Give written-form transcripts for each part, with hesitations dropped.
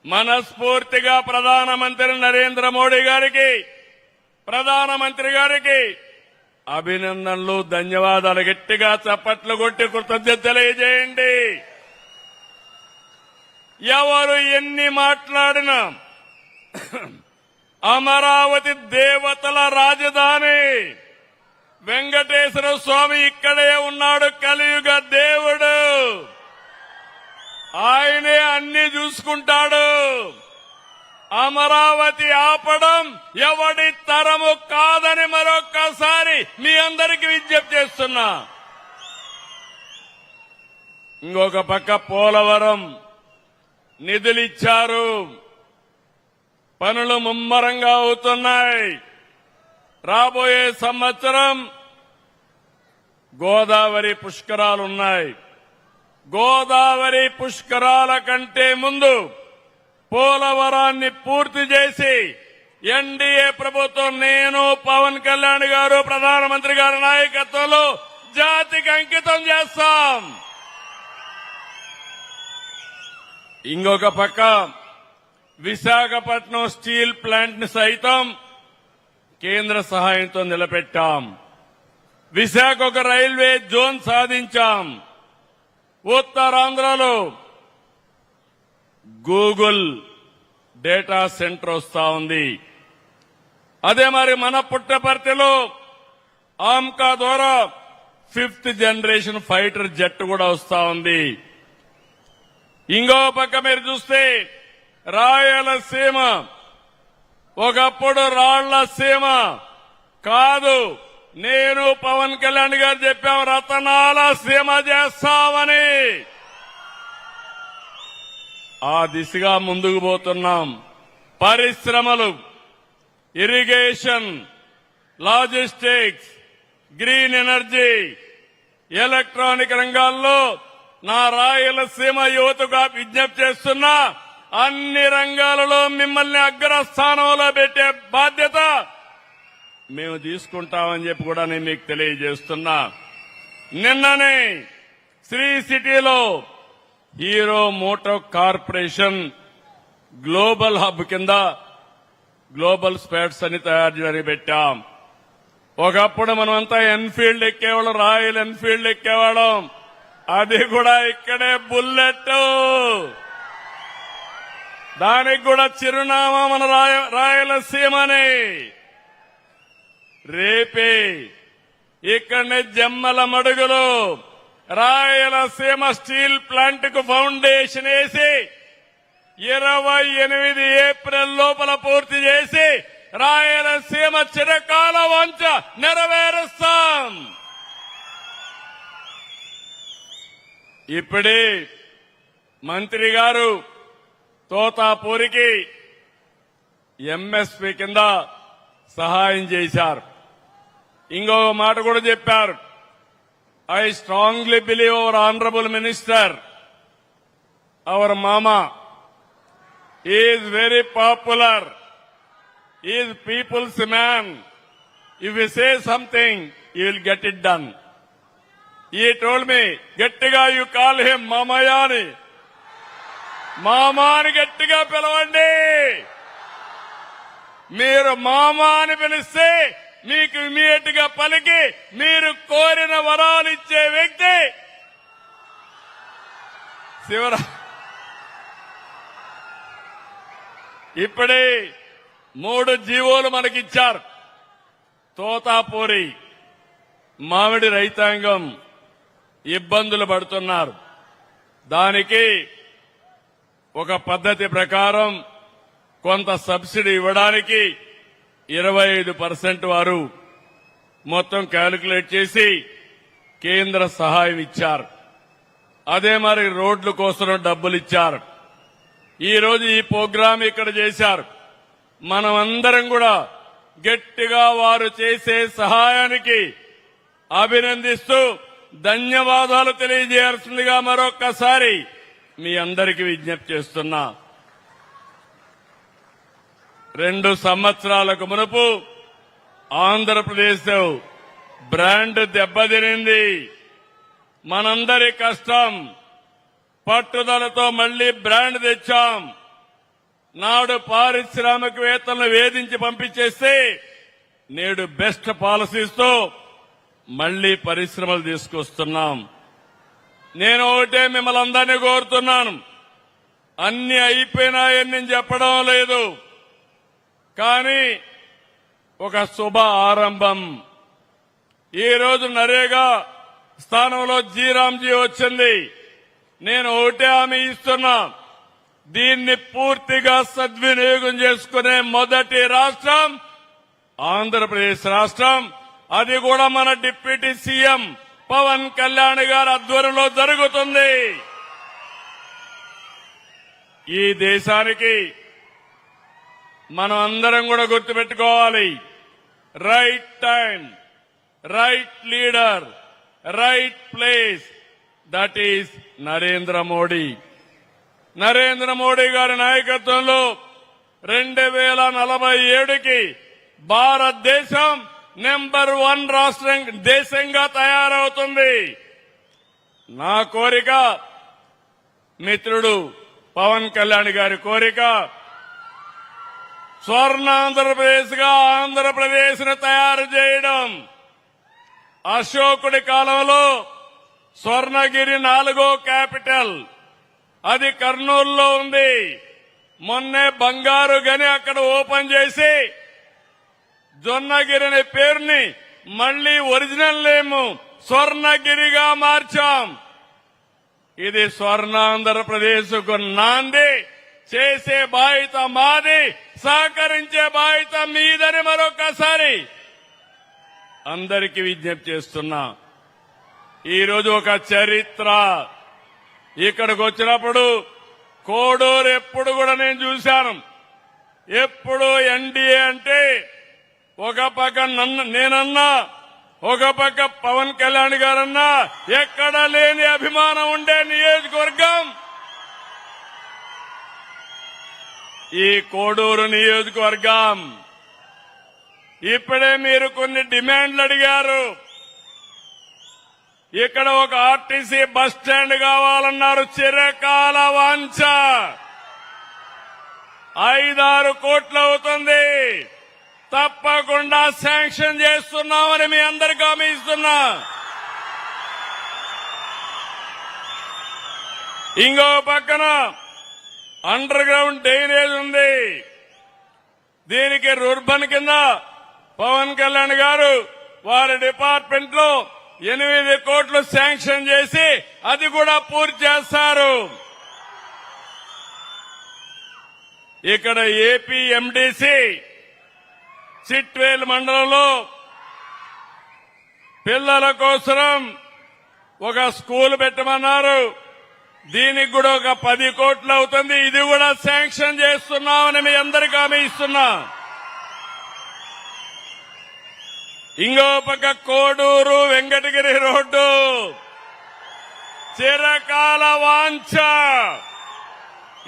మనస్ఫూర్తిగా ప్రధానమంత్రి నరేంద్ర మోడీ గారికి ప్రధానమంత్రి గారికి అభినందనలు ధన్యవాదాలు. గట్టిగా చప్పట్లు కొట్టి కృతజ్ఞత తెలియజేయండి. ఎవరు ఎన్ని మాట్లాడినా అమరావతి దేవతల రాజధాని వెంకటేశ్వర స్వామి ఇక్కడే ఉన్నాడు. కలియుగ దేవుడు ఆయనే అన్ని చూసుకుంటాడు. అమరావతి ఆపడం ఎవడి తరము కాదని మరొక్కసారి మీ అందరికీ విజ్ఞప్తి చేస్తున్నా. ఇంకొక పక్క పోలవరం నిధులిచ్చారు, పనులు ముమ్మరంగా అవుతున్నాయి. రాబోయే సంవత్సరం గోదావరి పుష్కరాలున్నాయి. గోదావరి పుష్కరాల కంటే ముందు పోలవరాన్ని పూర్తి చేసి ఎన్డీఏ ప్రభుత్వం, నేను పవన్ కళ్యాణ్ గారు, ప్రధానమంత్రి గారి నాయకత్వంలో జాతికి అంకితం చేస్తాం. ఇంకొక పక్క విశాఖపట్నం స్టీల్ ప్లాంట్ ని సైతం కేంద్ర సహాయంతో నిలబెట్టాం. విశాఖ ఒక రైల్వే జోన్ సాధించాం. ఉత్తరాంధ్రలో గూగుల్ డేటా సెంటర్ వస్తా ఉంది. అదే మరి మన పుట్టపర్తిలో ఆమ్కా ద్వారా 5th జనరేషన్ ఫైటర్ జెట్ కూడా వస్తా ఉంది. ఇంకో పక్క మీరు చూస్తే రాయలసీమ ఒకప్పుడు రాళ్ల సీమ కాదు, నేను పవన్ కళ్యాణ్ గారు చెప్పాం రతనాల సీమ చేస్తామని. ఆ దిశగా ముందుకు పోతున్నాం. పరిశ్రమలు, irrigation, logistics, green energy, electronic రంగాల్లో నా రాయలసీమ యువతగా విజ్ఞప్తి చేస్తున్నా, అన్ని రంగాలలో మిమ్మల్ని అగ్రస్థానంలో పెట్టే బాధ్యత మేము తీసుకుంటామని చెప్పి కూడా నేను మీకు తెలియజేస్తున్నా. నిన్ననే శ్రీ సిటీలో hero motor corporation global hub కింద గ్లోబల్ స్పేర్స్ అని తయారు చేయడానికి పెట్టాం. ఒకప్పుడు మనమంతా ఎన్ఫీల్డ్ ఎక్కేవాళ్ళం, రాయల్ ఎన్ఫీల్డ్ ఎక్కేవాళ్ళం. అది కూడా ఇక్కడే బుల్లెట్. దానికి కూడా చిరునామా మన రాయలసీమని. రేపే ఇక్కడనే జమ్మల మడుగులో రాయలసీమ స్టీల్ ప్లాంట్ కు ఫౌండేషన్ వేసి 28 ఏప్రిల్ లోపల పూర్తి చేసి రాయలసీమ చిరకాల వంచ నెరవేరుస్తాం. ఇప్పుడే మంత్రి గారు తోతాపూరికి ఎంఎస్పీ కింద సహాయం చేశారు. ఇంకో మాట కూడా చెప్పారు. I strongly believe our honourable minister, our mama is very popular, is people's man. If you say something you will get it done. He told me గట్టిగా యు కాల్ హిమ్ మామయ్య అని. మామాని గట్టిగా పిలవండి. మీరు మామా అని పిలిస్తే మీకు ఇమీడియట్ గా పలికి మీరు కోరిన వరాలు ఇచ్చే వ్యక్తి ఇప్పుడే 3 జీవోలు మనకిచ్చారు. తోతాపూరి మామిడి రైతాంగం ఇబ్బందులు పడుతున్నారు. దానికి ఒక పద్ధతి ప్రకారం కొంత సబ్సిడీ ఇవ్వడానికి 25% వారు మొత్తం క్యాలిక్యులేట్ చేసి కేంద్ర సహాయం ఇచ్చారు. అదే మరి రోడ్ల కోసం డబ్బులు ఇచ్చారు. ఈ రోజు ఈ ప్రోగ్రాం ఇక్కడ చేశారు. మనమందరం కూడా గట్టిగా వారు చేసే సహాయానికి అభినందిస్తూ ధన్యవాదాలు తెలియజేయాల్సిందిగా మరొక్కసారి మీ అందరికీ విజ్ఞప్తి చేస్తున్నా. 2 సంవత్సరాలకు మునుపు ఆంధ్రప్రదేశ్ బ్రాండ్ దెబ్బతినింది. మనందరి కష్టం పట్టుదలతో మళ్లీ బ్రాండ్ తెచ్చాం. నాడు పారిశ్రామికవేత్తలను వేధించి పంపించేస్తే నేడు బెస్ట్ పాలసీస్తో మళ్లీ పరిశ్రమలు తీసుకొస్తున్నాం. నేను ఒకటే మిమ్మల్ని అందరినీ కోరుతున్నాను, అన్ని అయిపోయినాయని నేను చెప్పడం లేదు, కానీ ఒక శుభ ఆరంభం. ఈ రోజు నరేగా స్థానంలో జీరాంజీ వచ్చింది. నేను ఒకటే హామీ ఇస్తున్నా, దీన్ని పూర్తిగా సద్వినియోగం చేసుకునే మొదటి రాష్ట్రం ఆంధ్రప్రదేశ్ రాష్ట్రం. అది కూడా మన డిప్యూటీ సీఎం పవన్ కళ్యాణ్ గారి ఆధ్వర్యంలో జరుగుతుంది. ఈ దేశానికి మనం అందరం కూడా గుర్తుపెట్టుకోవాలి, right time, right leader, right place, that is Narendra Modi. Narendra Modi గారి నాయకత్వంలో 2047కి భారతదేశం నెంబర్ 1 రాష్ట్రం దేశంగా తయారవుతుంది. నా కోరిక, మిత్రుడు పవన్ కళ్యాణ్ గారి కోరిక, స్వర్ణాంధ్రప్రదేశ్ గా ఆంధ్రప్రదేశ్ ను తయారు చేయడం. అశోకుడి కాలంలో స్వర్ణగిరి 4వ క్యాపిటల్, అది కర్నూలులో ఉంది. మొన్నే బంగారు గని అక్కడ ఓపెన్ చేసి జొన్నగిరి అనే పేరుని మళ్లీ ఒరిజినల్ నేమ్ స్వర్ణగిరిగా మార్చాం. ఇది స్వర్ణాంధ్రప్రదేశ్ కు నాంది. చేసే బాధ్యత మాది, సహకరించే బాధ్యత మీదని మరొకసారి అందరికీ విజ్ఞప్తి చేస్తున్నా. ఈరోజు ఒక చరిత్ర. ఇక్కడికి వచ్చినప్పుడు కోడూరు ఎప్పుడు కూడా నేను చూశాను. ఎప్పుడు ఎన్డీఏ అంటే ఒక పక్క నేనన్నా, ఒక పక్క పవన్ కళ్యాణ్ గారన్నా, ఎక్కడ లేని అభిమానం ఉండే నియోజకవర్గం ఈ కోడూరు నియోజకవర్గం. ఇప్పుడే మీరు కొన్ని డిమాండ్లు అడిగారు. ఇక్కడ ఒక ఆర్టీసీ బస్ స్టాండ్ కావాలన్నారు, చిరకాల వాంఛ. 5-6 కోట్లు అవుతుంది, తప్పకుండా శాంక్షన్ చేస్తున్నామని మీ అందరికీ హామీ ఇస్తున్నా. ఇంకో పక్కన అండర్ గ్రౌండ్ డ్రైనేజ్ ఉంది. దీనికి రూర్బన్ కింద పవన్ కళ్యాణ్ గారు వారి డిపార్ట్మెంట్ లో 8 కోట్లు శాంక్షన్ చేసి అది కూడా పూర్తి చేస్తారు. ఇక్కడ ఏపీ ఎండీసీ చిట్వేల్ మండలంలో పిల్లల కోసం ఒక స్కూల్ పెట్టమన్నారు. దీనికి కూడా ఒక 10 కోట్లు అవుతుంది. ఇది కూడా శాంక్షన్ చేస్తున్నామని మీ అందరికీ హామీ ఇస్తున్నా. ఇంకో పక్క కోడూరు వెంకటగిరి రోడ్డు చిరకాల వాంఛ.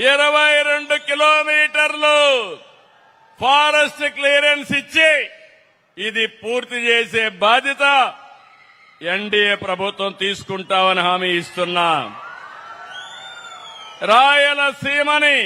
22 కిలోమీటర్లు ఫారెస్ట్ క్లియరెన్స్ ఇచ్చి ఇది పూర్తి చేసే బాధ్యత ఎన్డీఏ ప్రభుత్వం తీసుకుంటామని హామీ ఇస్తున్నా. రాయలసీమని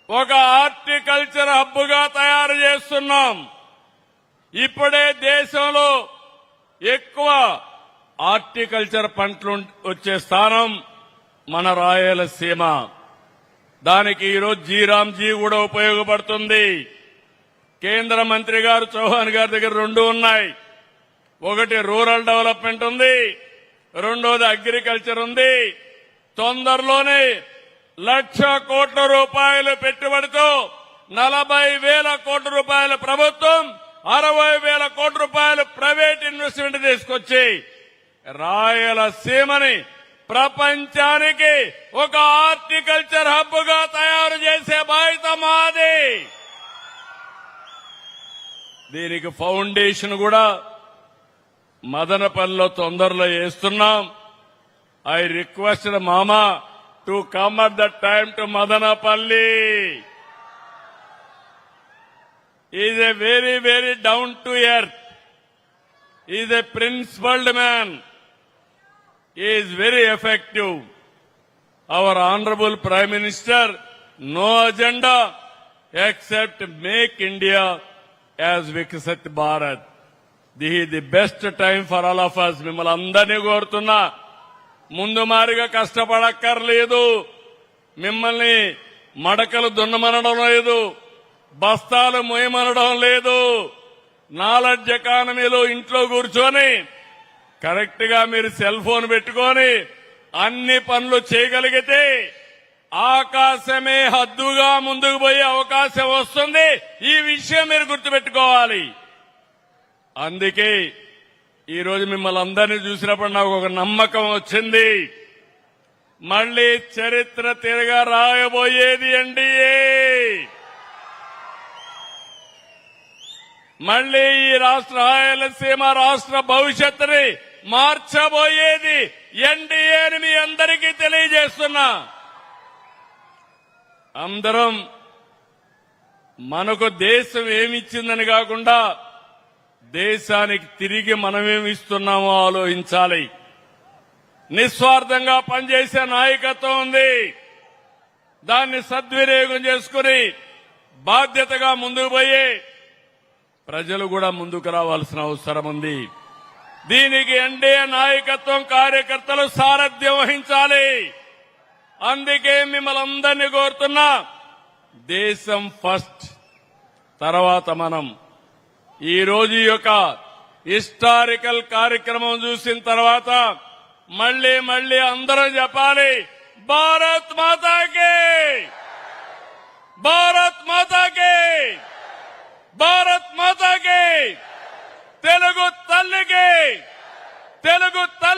ఒక హార్టికల్చర్ హబ్గా తయారు చేస్తున్నాం. ఇప్పుడే దేశంలో ఎక్కువ హార్టికల్చర్ పంటలు వచ్చే స్థానం మన రాయలసీమ. దానికి ఈరోజు జీరాంజీ కూడా ఉపయోగపడుతుంది. కేంద్ర మంత్రి గారు చౌహాన్ గారి దగ్గర 2 ఉన్నాయి. ఒకటి రూరల్ డెవలప్మెంట్ ఉంది, రెండోది అగ్రికల్చర్ ఉంది. తొందరలోనే 1,00,000 కోట్ల రూపాయలు పెట్టుబడితో 40,000 కోట్ల రూపాయల ప్రభుత్వం, 60,000 కోట్ల రూపాయలు ప్రైవేట్ ఇన్వెస్ట్మెంట్ తీసుకొచ్చి రాయలసీమని ప్రపంచానికి ఒక హార్టికల్చర్ హబ్ గా తయారు చేసే బాధ్యత మాది. దీనికి ఫౌండేషన్ కూడా మదనపల్లిలో తొందరలో వేస్తున్నాం. ఐ రిక్వెస్ట్ మామా to come at the time to Madanapalle. Is a very very down to earth, is a principled man, is very effective. our honorable Prime Minister, no agenda except make India as Viksit Bharat. This is the best time for all of us. మిమ్మల్ని అందరినీ కోరుతున్నా, ముందు మారిగా కష్టపడక్కర్లేదు. మిమ్మల్ని మడకలు దున్నమనడం లేదు, బస్తాలు మోయమనడం లేదు. నాలెడ్జ్ ఎకానమీలో ఇంట్లో కూర్చొని కరెక్ట్ గా మీరు సెల్ ఫోన్ పెట్టుకొని అన్ని పనులు చేయగలిగితే ఆకాశమే హద్దుగా ముందుకు పోయే అవకాశం వస్తుంది. ఈ విషయం మీరు గుర్తుపెట్టుకోవాలి. అందుకే ఈ రోజు మిమ్మల్ని అందరినీ చూసినప్పుడు నాకు ఒక నమ్మకం వచ్చింది. మళ్లీ చరిత్ర తిరగా రాయబోయేది ఎన్డీఏ. మళ్లీ ఈ రాష్ట్ర రాయలసీమ రాష్ట్ర భవిష్యత్తుని మార్చబోయేది ఎన్డీఏ అని మీ అందరికీ తెలియజేస్తున్నా. అందరం మనకు దేశం ఏమిచ్చిందని కాకుండా దేశానికి తిరిగి మనమేమిస్తున్నామో ఆలోచించాలి. నిస్వార్థంగా పనిచేసే నాయకత్వం ఉంది. దాన్ని సద్వినియోగం చేసుకుని బాధ్యతగా ముందుకు పోయి ప్రజలు కూడా ముందుకు రావాల్సిన అవసరం ఉంది. దీనికి ఎన్డీఏ నాయకత్వం కార్యకర్తలు సారథ్యం వహించాలి. అందుకే మిమ్మల్ని అందరినీ కోరుతున్నా, దేశం ఫస్ట్, తర్వాత మనం. ఈ రోజు యొక్క హిస్టారికల్ కార్యక్రమం చూసిన తర్వాత మళ్లీ అందరం చెప్పాలి, భారత్ మాతాకి, భారత్ మాతాకి, భారత్ మాతాకి, తెలుగు తల్లికి, తెలుగు తల్లి.